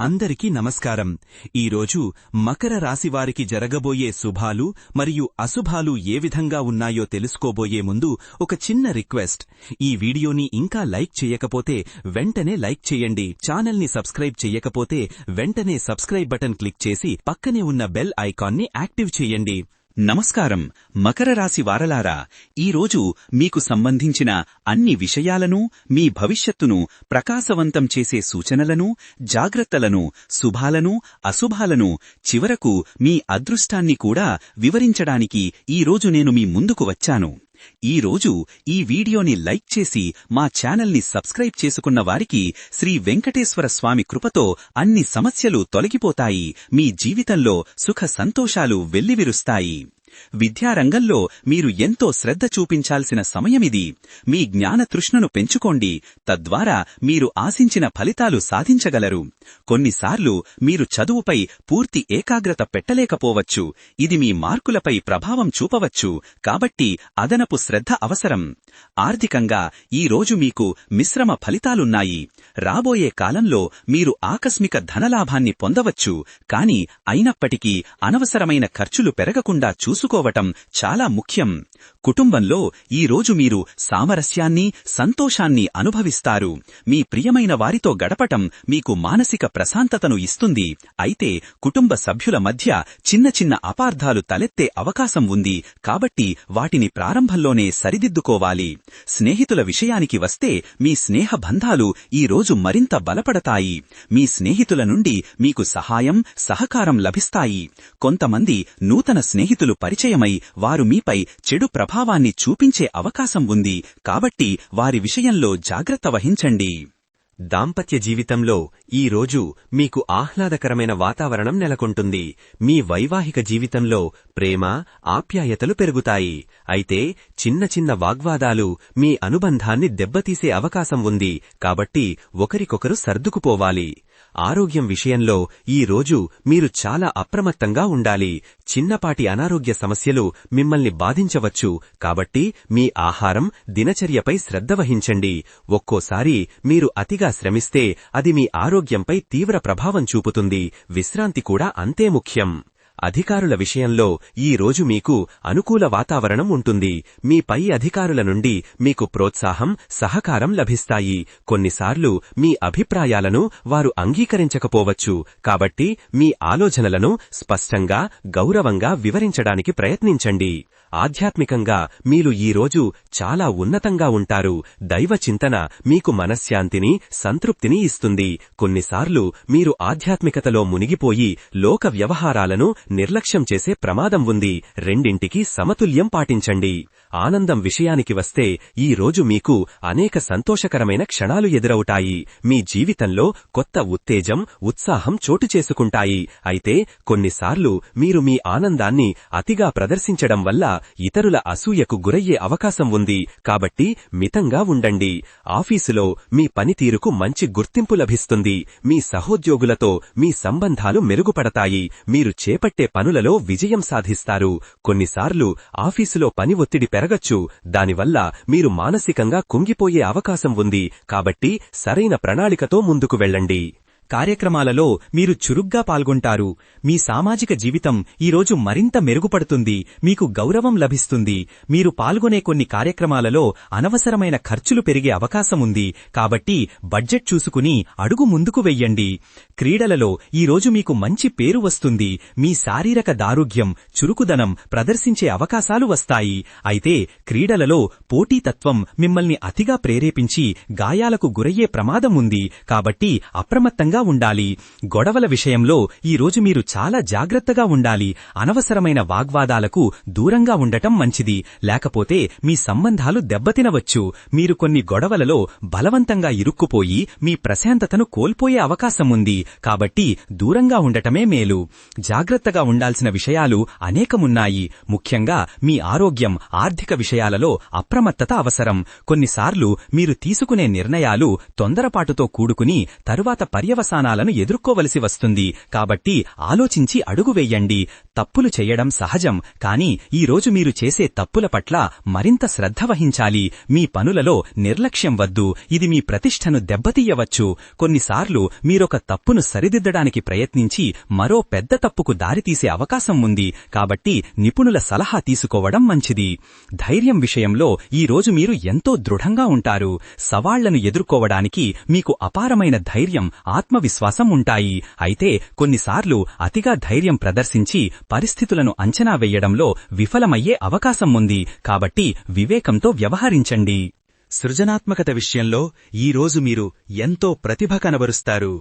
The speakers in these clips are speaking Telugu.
అందరికీ నమస్కారం. ఈరోజు మకర రాశివారికి జరగబోయే శుభాలు మరియు అశుభాలు ఏ విధంగా ఉన్నాయో తెలుసుకోబోయే ముందు ఒక చిన్న రిక్వెస్ట్. ఈ వీడియోని ఇంకా లైక్ చేయకపోతే వెంటనే లైక్ చేయండి. ఛానల్ని సబ్స్క్రైబ్ చేయకపోతే వెంటనే సబ్స్క్రైబ్ బటన్ క్లిక్ చేసి పక్కనే ఉన్న బెల్ ఐకాన్ని యాక్టివ్ చేయండి. నమస్కారం మకర రాశి వారలారా, ఈరోజు మీకు సంబంధించిన అన్ని విషయాలను, మీ భవిష్యత్తును ప్రకాశవంతం చేసే సూచనలను, జాగ్రత్తలను, శుభాలను, అశుభాలను, చివరకు మీ అదృష్టాన్ని కూడా వివరించడానికి ఈరోజు నేను మీ ముందుకు వచ్చాను. ఈరోజు ఈ వీడియోని లైక్ చేసి మా ఛానల్ని సబ్స్క్రైబ్ చేసుకున్న వారికి శ్రీ వెంకటేశ్వర స్వామి కృపతో అన్ని సమస్యలు తొలగిపోతాయి. మీ జీవితంలో సుఖ సంతోషాలు వెల్లివిరుస్తాయి. విద్యారంగంలో మీరు ఎంతో శ్రద్ధ చూపించాల్సిన సమయమిది. మీ జ్ఞానతృష్ణను పెంచుకోండి. తద్వారా మీరు ఆశించిన ఫలితాలు సాధించగలరు. కొన్నిసార్లు మీరు చదువుపై పూర్తి ఏకాగ్రత పెట్టలేకపోవచ్చు. ఇది మీ మార్కులపై ప్రభావం చూపవచ్చు. కాబట్టి అదనపు శ్రద్ధ అవసరం. ఆర్థికంగా ఈరోజు మీకు మిశ్రమ ఫలితాలున్నాయి. రాబోయే కాలంలో మీరు ఆకస్మిక ధనలాభాన్ని పొందవచ్చు. కాని అయినప్పటికీ అనవసరమైన ఖర్చులు పెరగకుండా చూసుకోవటం చాలా ముఖ్యం. కుటుంబంలో ఈరోజు మీరు సామరస్యాన్ని, సంతోషాన్ని అనుభవిస్తారు. మీ ప్రియమైన వారితో గడపటం మీకు మానసిక ప్రశాంతతను ఇస్తుంది. అయితే కుటుంబ సభ్యుల మధ్య చిన్న చిన్న అపార్థాలు తలెత్తే అవకాశం ఉంది. కాబట్టి వాటిని ప్రారంభంలోనే సరిదిద్దుకోవాలి. స్నేహితుల విషయానికి వస్తే మీ స్నేహ బంధాలు ఈరోజు మరింత బలపడతాయి. మీ స్నేహితుల నుండి మీకు సహాయం, సహకారం లభిస్తాయి. కొంతమంది నూతన స్నేహితులు పరిచయమై వారు మీపై చెడు ప్రభావాన్ని చూపించే అవకాశం ఉంది. కాబట్టి వారి విషయంలో జాగ్రత్త వహించండి. దాంపత్య జీవితంలో ఈరోజు మీకు ఆహ్లాదకరమైన వాతావరణం నెలకొంటుంది. మీ వైవాహిక జీవితంలో ప్రేమ, ఆప్యాయతలు పెరుగుతాయి. అయితే చిన్న చిన్న వాగ్వాదాలు మీ అనుబంధాన్ని దెబ్బతీసే అవకాశం ఉంది. కాబట్టి ఒకరికొకరు సర్దుకుపోవాలి. ఆరోగ్యం విషయంలో ఈరోజు మీరు చాలా అప్రమత్తంగా ఉండాలి. చిన్నపాటి అనారోగ్య సమస్యలు మిమ్మల్ని బాధించవచ్చు. కాబట్టి మీ ఆహారం, దినచర్యపై శ్రద్ధ వహించండి. ఒక్కోసారి మీరు అతిగా శ్రమిస్తే అది మీ ఆరోగ్యంపై తీవ్ర ప్రభావం చూపుతుంది. విశ్రాంతి కూడా అంతే ముఖ్యం. అధికారుల విషయంలో ఈ రోజు మీకు అనుకూల వాతావరణం ఉంటుంది. మీ పై అధికారుల నుండి మీకు ప్రోత్సాహం, సహకారం లభిస్తాయి. కొన్నిసార్లు మీ అభిప్రాయాలను వారు అంగీకరించకపోవచ్చు. కాబట్టి మీ ఆలోచనలను స్పష్టంగా, గౌరవంగా వివరించడానికి ప్రయత్నించండి. ఆధ్యాత్మికంగా మీరు ఈరోజు చాలా ఉన్నతంగా ఉంటారు. దైవ చింతన మీకు మనశ్శాంతిని, సంతృప్తిని ఇస్తుంది. కొన్నిసార్లు మీరు ఆధ్యాత్మికతలో మునిగిపోయి లోక వ్యవహారాలను నిర్లక్ష్యం చేసే ప్రమాదం ఉంది. రెండింటికి సమతుల్యం పాటించండి. ఆనందం విషయానికి వస్తే ఈ రోజు మీకు అనేక సంతోషకరమైన క్షణాలు ఎదురవుతాయి. మీ జీవితంలో కొత్త ఉత్తేజం, ఉత్సాహం చోటు చేసుకుంటాయి. అయితే కొన్నిసార్లు మీరు మీ ఆనందాన్ని అతిగా ప్రదర్శించడం వల్ల ఇతరుల అసూయకు గురయ్యే అవకాశం ఉంది. కాబట్టి మితంగా ఉండండి. ఆఫీసులో మీ పనితీరుకు మంచి గుర్తింపు లభిస్తుంది. మీ సహోద్యోగులతో మీ సంబంధాలు మెరుగుపడతాయి. మీరు చేపట్టే పనులలో విజయం సాధిస్తారు. కొన్నిసార్లు ఆఫీసులో పని ఒత్తిడి పెరగచ్చు. దానివల్ల మీరు మానసికంగా కుంగిపోయే అవకాశం ఉంది. కాబట్టి సరైన ప్రణాళికతో ముందుకు వెళ్ళండి. కార్యక్రమాలలో మీరు చురుగ్గా పాల్గొంటారు. మీ సామాజిక జీవితం ఈరోజు మరింత మెరుగుపడుతుంది. మీకు గౌరవం లభిస్తుంది. మీరు పాల్గొనే కొన్ని కార్యక్రమాలలో అనవసరమైన ఖర్చులు పెరిగే అవకాశం ఉంది. కాబట్టి బడ్జెట్ చూసుకుని అడుగు ముందుకు వెయ్యండి. క్రీడలలో ఈరోజు మీకు మంచి పేరు వస్తుంది. మీ శారీరక దారుఢ్యం, చురుకుదనం ప్రదర్శించే అవకాశాలు వస్తాయి. అయితే క్రీడలలో పోటీతత్వం మిమ్మల్ని అతిగా ప్రేరేపించి గాయాలకు గురయ్యే ప్రమాదం ఉంది. కాబట్టి అప్రమత్తంగా ఉండాలి. గొడవల విషయంలో ఈరోజు మీరు చాలా జాగ్రత్తగా ఉండాలి. అనవసరమైన వాగ్వాదాలకు దూరంగా ఉండటం మంచిది. లేకపోతే మీ సంబంధాలు దెబ్బతినవచ్చు. మీరు కొన్ని గొడవలలో బలవంతంగా ఇరుక్కుపోయి మీ ప్రశాంతతను కోల్పోయే అవకాశం ఉంది. కాబట్టి దూరంగా ఉండటమే మేలు. జాగ్రత్తగా ఉండాల్సిన విషయాలు అనేకమున్నాయి. ముఖ్యంగా మీ ఆరోగ్యం, ఆర్థిక విషయాలలో అప్రమత్తత అవసరం. కొన్నిసార్లు మీరు తీసుకునే నిర్ణయాలు తొందరపాటుతో కూడుకుని తరువాత పర్యవసానాలు పర్యవసానాలను ఎదుర్కోవలసి వస్తుంది. కాబట్టి ఆలోచించి అడుగు వెయ్యండి. తప్పులు చెయ్యడం సహజం, కానీ ఈరోజు మీరు చేసే తప్పుల పట్ల మరింత శ్రద్ధ వహించాలి. మీ పనులలో నిర్లక్ష్యం వద్దు. ఇది మీ ప్రతిష్టను దెబ్బతీయవచ్చు. కొన్నిసార్లు మీరొక తప్పును సరిదిద్దడానికి ప్రయత్నించి మరో పెద్ద తప్పుకు దారితీసే అవకాశం ఉంది. కాబట్టి నిపుణుల సలహా తీసుకోవడం మంచిది. ధైర్యం విషయంలో ఈరోజు మీరు ఎంతో దృఢంగా ఉంటారు. సవాళ్లను ఎదుర్కోవడానికి మీకు అపారమైన ధైర్యం, ఆత్మవిశ్వాసం ఉంటాయి. అయితే కొన్నిసార్లు అతిగా ధైర్యం ప్రదర్శించి పరిస్థితులను అంచనా వెయ్యడంలో విఫలమయ్యే అవకాశం ఉంది. కాబట్టి వివేకంతో వ్యవహరించండి. సృజనాత్మకత విషయంలో ఈరోజు మీరు ఎంతో ప్రతిభ కనబరుస్తారు.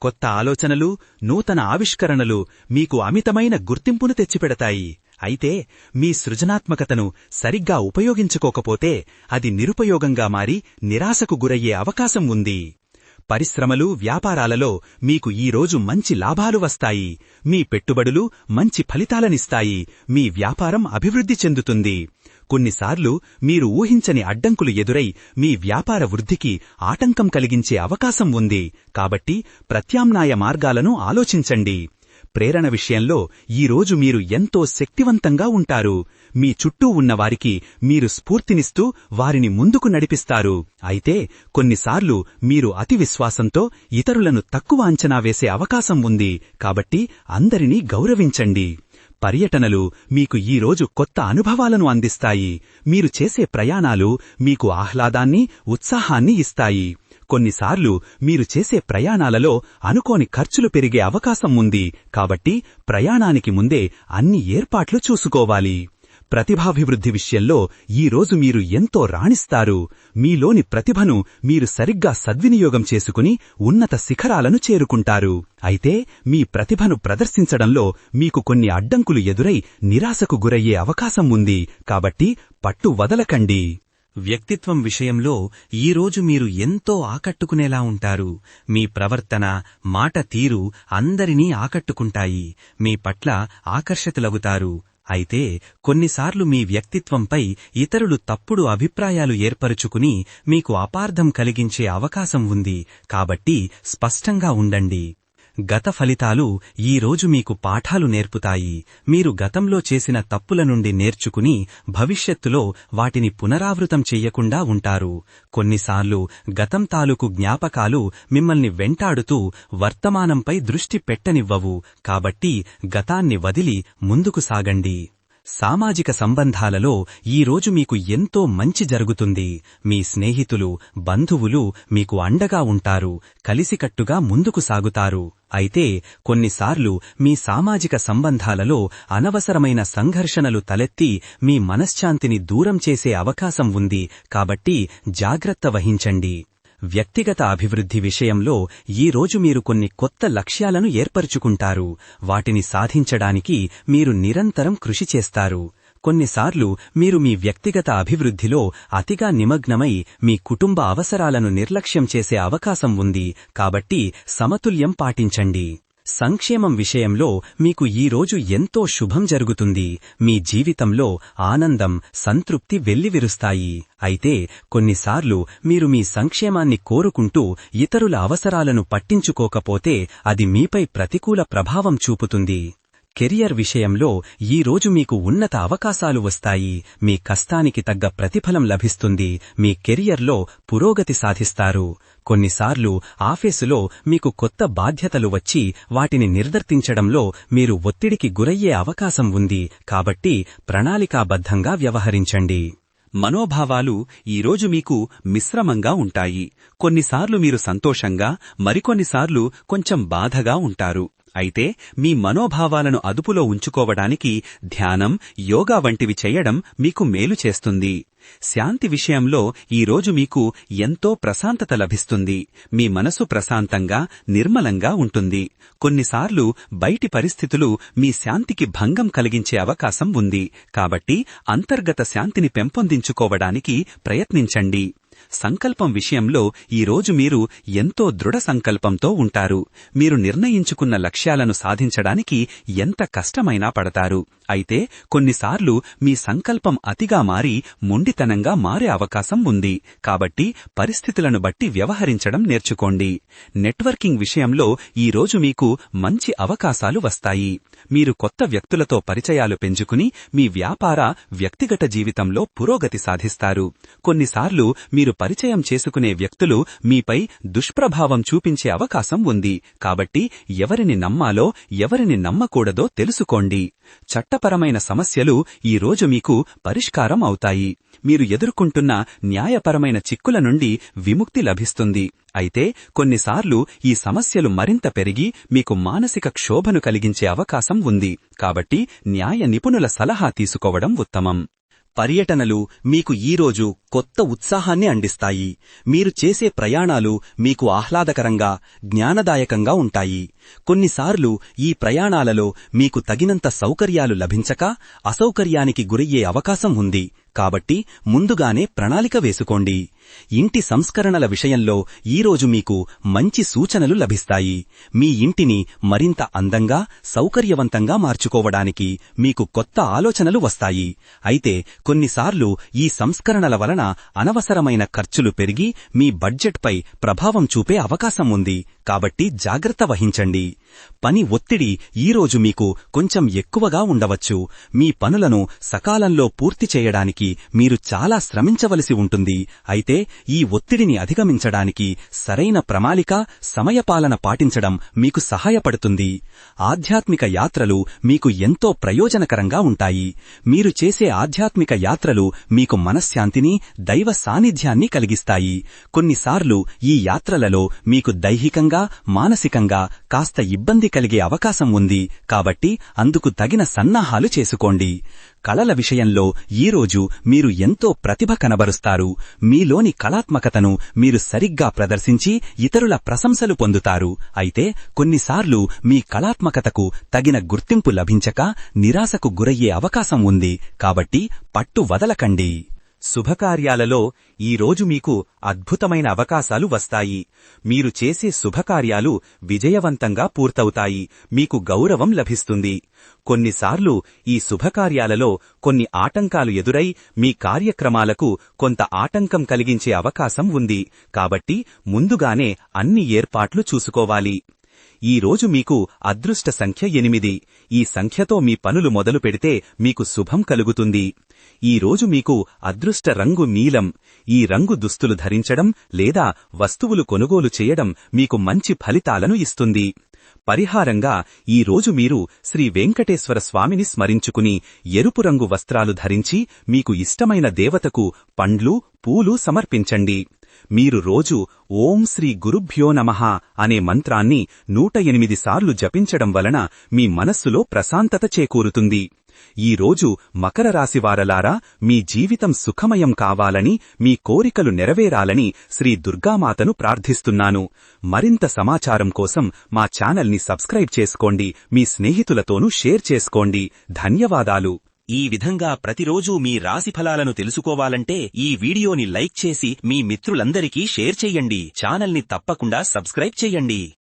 కొత్త ఆలోచనలు, నూతన ఆవిష్కరణలు మీకు అమితమైన గుర్తింపును తెచ్చిపెడతాయి. అయితే మీ సృజనాత్మకతను సరిగ్గా ఉపయోగించుకోకపోతే అది నిరుపయోగంగా మారి నిరాశకు గురయ్యే అవకాశం ఉంది. పరిశ్రమలు, వ్యాపారాలలో మీకు ఈరోజు మంచి లాభాలు వస్తాయి. మీ పెట్టుబడులు మంచి ఫలితాలనిస్తాయి. మీ వ్యాపారం అభివృద్ధి చెందుతుంది. కొన్నిసార్లు మీరు ఊహించని అడ్డంకులు ఎదురై మీ వ్యాపార వృద్ధికి ఆటంకం కలిగించే అవకాశం ఉంది. కాబట్టి ప్రత్యామ్నాయ మార్గాలను ఆలోచించండి. ప్రేరణ విషయంలో ఈరోజు మీరు ఎంతో శక్తివంతంగా ఉంటారు. మీ చుట్టూ ఉన్నవారికి మీరు స్ఫూర్తినిస్తూ వారిని ముందుకు నడిపిస్తారు. అయితే కొన్నిసార్లు మీరు అతి విశ్వాసంతో ఇతరులను తక్కువ అంచనా వేసే అవకాశం ఉంది. కాబట్టి అందరినీ గౌరవించండి. పర్యటనలు మీకు ఈరోజు కొత్త అనుభవాలను అందిస్తాయి. మీరు చేసే ప్రయాణాలు మీకు ఆహ్లాదాన్ని, ఉత్సాహాన్ని ఇస్తాయి. కొన్నిసార్లు మీరు చేసే ప్రయాణాలలో అనుకోని ఖర్చులు పెరిగే అవకాశం ఉంది. కాబట్టి ప్రయాణానికి ముందే అన్ని ఏర్పాట్లు చూసుకోవాలి. ప్రతిభాభివృద్ధి విషయంలో ఈరోజు మీరు ఎంతో రాణిస్తారు. మీలోని ప్రతిభను మీరు సరిగ్గా సద్వినియోగం చేసుకుని ఉన్నత శిఖరాలను చేరుకుంటారు. అయితే మీ ప్రతిభను ప్రదర్శించడంలో మీకు కొన్ని అడ్డంకులు ఎదురై నిరాశకు గురయ్యే అవకాశం ఉంది. కాబట్టి పట్టు వదలకండి. వ్యక్తిత్వం విషయంలో ఈరోజు మీరు ఎంతో ఆకట్టుకునేలా ఉంటారు. మీ ప్రవర్తన, మాట తీరు అందరినీ ఆకట్టుకుంటాయి. మీ పట్ల ఆకర్షితులగుతారు. అయితే కొన్నిసార్లు మీ వ్యక్తిత్వంపై ఇతరులు తప్పుడు అభిప్రాయాలు ఏర్పరుచుకుని మీకు అపార్థం కలిగించే అవకాశం ఉంది. కాబట్టి స్పష్టంగా ఉండండి. గత ఫలితాలు ఈరోజు మీకు పాఠాలు నేర్పుతాయి. మీరు గతంలో చేసిన తప్పుల నుండి నేర్చుకుని భవిష్యత్తులో వాటిని పునరావృతం చెయ్యకుండా ఉంటారు. కొన్నిసార్లు గతం తాలూకు జ్ఞాపకాలు మిమ్మల్ని వెంటాడుతూ వర్తమానంపై దృష్టి పెట్టనివ్వవు. కాబట్టి గతాన్ని వదిలి ముందుకు సాగండి. సామాజిక సంబంధాలలో ఈరోజు మీకు ఎంతో మంచి జరుగుతుంది. మీ స్నేహితులు, బంధువులు మీకు అండగా ఉంటారు. కలిసికట్టుగా ముందుకు సాగుతారు. అయితే కొన్నిసార్లు మీ సామాజిక సంబంధాలలో అనవసరమైన సంఘర్షణలు తలెత్తి మీ మనశ్శాంతిని దూరం చేసే అవకాశం ఉంది. కాబట్టి జాగ్రత్త వహించండి. వ్యక్తిగత అభివృద్ధి విషయంలో ఈరోజు మీరు కొన్ని కొత్త లక్ష్యాలను ఏర్పరుచుకుంటారు. వాటిని సాధించడానికి మీరు నిరంతరం కృషి చేస్తారు. కొన్నిసార్లు మీరు మీ వ్యక్తిగత అభివృద్ధిలో అతిగా నిమగ్నమై మీ కుటుంబ అవసరాలను నిర్లక్ష్యం చేసే అవకాశం ఉంది. కాబట్టి సమతుల్యం పాటించండి. సంక్షేమం విషయంలో మీకు ఈరోజు ఎంతో శుభం జరుగుతుంది. మీ జీవితంలో ఆనందం, సంతృప్తి వెల్లివిరుస్తాయి. అయితే కొన్నిసార్లు మీరు మీ సంక్షేమాన్ని కోరుకుంటూ ఇతరుల అవసరాలను పట్టించుకోకపోతే అది మీపై ప్రతికూల ప్రభావం చూపుతుంది. కెరియర్ విషయంలో ఈరోజు మీకు ఉన్నత అవకాశాలు వస్తాయి. మీ కష్టానికి తగ్గ ప్రతిఫలం లభిస్తుంది. మీ కెరియర్లో పురోగతి సాధిస్తారు. కొన్నిసార్లు ఆఫీసులో మీకు కొత్త బాధ్యతలు వచ్చి వాటిని నిర్వర్తించడంలో మీరు ఒత్తిడికి గురయ్యే అవకాశం ఉంది. కాబట్టి ప్రణాళికాబద్ధంగా వ్యవహరించండి. మనోభావాలు ఈరోజు మీకు మిశ్రమంగా ఉంటాయి. కొన్నిసార్లు మీరు సంతోషంగా, మరికొన్నిసార్లు కొంచెం బాధగా ఉంటారు. అయితే మీ మనోభావాలను అదుపులో ఉంచుకోవడానికి ధ్యానం, యోగా వంటివి చేయడం మీకు మేలు చేస్తుంది. శాంతి విషయంలో ఈరోజు మీకు ఎంతో ప్రశాంతత లభిస్తుంది. మీ మనసు ప్రశాంతంగా, నిర్మలంగా ఉంటుంది. కొన్నిసార్లు బయటి పరిస్థితులు మీ శాంతికి భంగం కలిగించే అవకాశం ఉంది. కాబట్టి అంతర్గత శాంతిని పెంపొందించుకోవడానికి ప్రయత్నించండి. సంకల్పం విషయంలో ఈరోజు మీరు ఎంతో దృఢ సంకల్పంతో ఉంటారు. మీరు నిర్ణయించుకున్న లక్ష్యాలను సాధించడానికి ఎంత కష్టమైనా పడతారు. అయితే కొన్నిసార్లు మీ సంకల్పం అతిగా మారి మొండితనంగా మారే అవకాశం ఉంది. కాబట్టి పరిస్థితులను బట్టి వ్యవహరించడం నేర్చుకోండి. నెట్వర్కింగ్ విషయంలో ఈరోజు మీకు మంచి అవకాశాలు వస్తాయి. మీరు కొత్త వ్యక్తులతో పరిచయాలు పెంచుకుని మీ వ్యాపార, వ్యక్తిగత జీవితంలో పురోగతి సాధిస్తారు. కొన్నిసార్లు మీరు పరిచయం చేసుకునే వ్యక్తులు మీపై దుష్ప్రభావం చూపించే అవకాశం ఉంది. కాబట్టి ఎవరిని నమ్మాలో, ఎవరిని నమ్మకూడదో తెలుసుకోండి. చట్టపరమైన సమస్యలు ఈరోజు మీకు పరిష్కారం అవుతాయి. మీరు ఎదుర్కొంటున్న న్యాయపరమైన చిక్కుల నుండి విముక్తి లభిస్తుంది. అయితే కొన్నిసార్లు ఈ సమస్యలు మరింత పెరిగి మీకు మానసిక క్షోభను కలిగించే అవకాశం ఉంది. కాబట్టి న్యాయ నిపుణుల సలహా తీసుకోవడం ఉత్తమం. పర్యటనలు మీకు ఈరోజు కొత్త ఉత్సాహాన్ని అందిస్తాయి. మీరు చేసే ప్రయాణాలు మీకు ఆహ్లాదకరంగా, జ్ఞానదాయకంగా ఉంటాయి. కొన్నిసార్లు ఈ ప్రయాణాలలో మీకు తగినంత సౌకర్యాలు లభించక అసౌకర్యానికి గురయ్యే అవకాశం ఉంది. కాబట్టి ముందుగానే ప్రణాళిక వేసుకోండి. ఇంటి సంస్కరణల విషయంలో ఈరోజు మీకు మంచి సూచనలు లభిస్తాయి. మీ ఇంటిని మరింత అందంగా, సౌకర్యవంతంగా మార్చుకోవడానికి మీకు కొత్త ఆలోచనలు వస్తాయి. అయితే కొన్నిసార్లు ఈ సంస్కరణల వలన అనవసరమైన ఖర్చులు పెరిగి మీ బడ్జెట్పై ప్రభావం చూపే అవకాశం ఉంది. కాబట్టి జాగ్రత్త వహించండి. పని ఒత్తిడి ఈరోజు మీకు కొంచెం ఎక్కువగా ఉండవచ్చు. మీ పనులను సకాలంలో పూర్తి చేయడానికి మీరు చాలా శ్రమించవలసి ఉంటుంది. అయితే ఈ ఒత్తిడిని అధిగమించడానికి సరైన ప్రణాళిక, సమయపాలన పాటించడం మీకు సహాయపడుతుంది. ఆధ్యాత్మిక యాత్రలు మీకు ఎంతో ప్రయోజనకరంగా ఉంటాయి. మీరు చేసే ఆధ్యాత్మిక యాత్రలు మీకు మనశ్శాంతిని, దైవ సాన్నిధ్యాన్ని కలిగిస్తాయి. కొన్నిసార్లు ఈ యాత్రలలో మీకు దైహికంగా, మానసికంగా కాస్త ఇబ్బంది కలిగే అవకాశం ఉంది. కాబట్టి అందుకు తగిన సన్నాహాలు చేసుకోండి. కళల విషయంలో ఈరోజు మీరు ఎంతో ప్రతిభ కనబరుస్తారు. మీలోని కళాత్మకతను మీరు సరిగ్గా ప్రదర్శించి ఇతరుల ప్రశంసలు పొందుతారు. అయితే కొన్నిసార్లు మీ కళాత్మకతకు తగిన గుర్తింపు లభించక నిరాశకు గురయ్యే అవకాశం ఉంది. కాబట్టి పట్టు వదలకండి. శుభకార్యాలలో ఈరోజు మీకు అద్భుతమైన అవకాశాలు వస్తాయి. మీరు చేసే శుభకార్యాలు విజయవంతంగా పూర్తవుతాయి. మీకు గౌరవం లభిస్తుంది. కొన్నిసార్లు ఈ శుభకార్యాలలో కొన్ని ఆటంకాలు ఎదురై మీ కార్యక్రమాలకు కొంత ఆటంకం కలిగించే అవకాశం ఉంది. కాబట్టి ముందుగానే అన్ని ఏర్పాట్లు చూసుకోవాలి. ఈరోజు మీకు అదృష్ట సంఖ్య 8. ఈ సంఖ్యతో మీ పనులు మొదలు పెడితే మీకు శుభం కలుగుతుంది. ఈరోజు మీకు అదృష్ట రంగు నీలం. ఈ రంగు దుస్తులు ధరించడం లేదా వస్తువులు కొనుగోలు చేయడం మీకు మంచి ఫలితాలను ఇస్తుంది. పరిహారంగా ఈరోజు మీరు శ్రీ వెంకటేశ్వర స్వామిని స్మరించుకుని ఎరుపు రంగు వస్త్రాలు ధరించి మీకు ఇష్టమైన దేవతకు పండ్లు, పూలు సమర్పించండి. మీరు రోజు ఓం శ్రీ గురుభ్యో నమః అనే మంత్రాన్ని 108 సార్లు జపించడం వలన మీ మనస్సులో ప్రశాంతత చేకూరుతుంది. ఈరోజు మకర రాశివారలారా, మీ జీవితం సుఖమయం కావాలని, మీ కోరికలు నెరవేరాలని శ్రీ దుర్గామాతను ప్రార్థిస్తున్నాను. మరింత సమాచారం కోసం మా ఛానల్ని సబ్స్క్రైబ్ చేసుకోండి. మీ స్నేహితులతోనూ షేర్ చేసుకోండి. ధన్యవాదాలు. ఈ విధంగా ప్రతిరోజూ మీ రాశి ఫలాలను తెలుసుకోవాలంటే ఈ వీడియోని లైక్ చేసి మీ మిత్రులందరికీ షేర్ చెయ్యండి. ఛానల్ని తప్పకుండా సబ్స్క్రైబ్ చెయ్యండి.